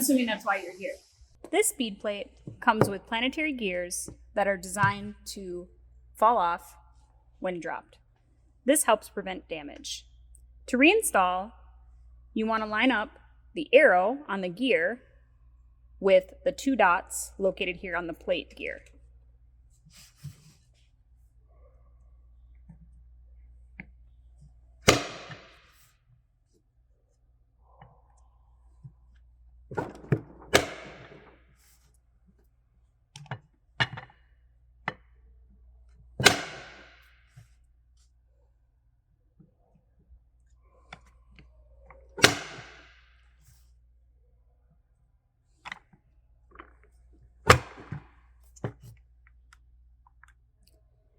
assuming that's why you're here. This speed plate comes with planetary gears that are designed to fall off when dropped. This helps prevent damage. To reinstall, you want to line up the arrow on the gear with the 2 dots located here on the plate gear.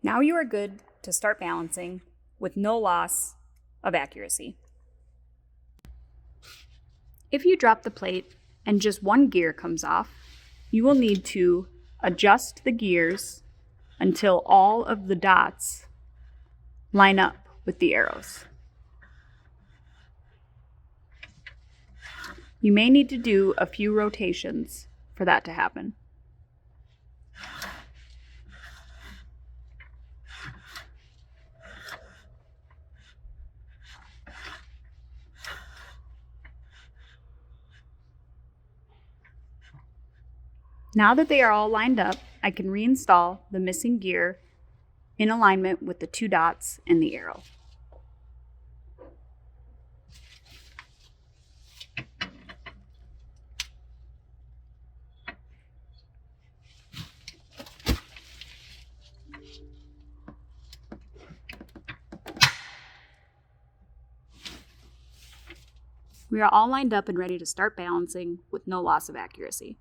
Now you are good to start balancing with no loss of accuracy. If you drop the plate and just one gear comes off, you will need to adjust the gears until all of the dots line up with the arrows. You may need to do a few rotations for that to happen. Now that they are all lined up, I can reinstall the missing gear in alignment with the 2 dots and the arrow. We are all lined up and ready to start balancing with no loss of accuracy.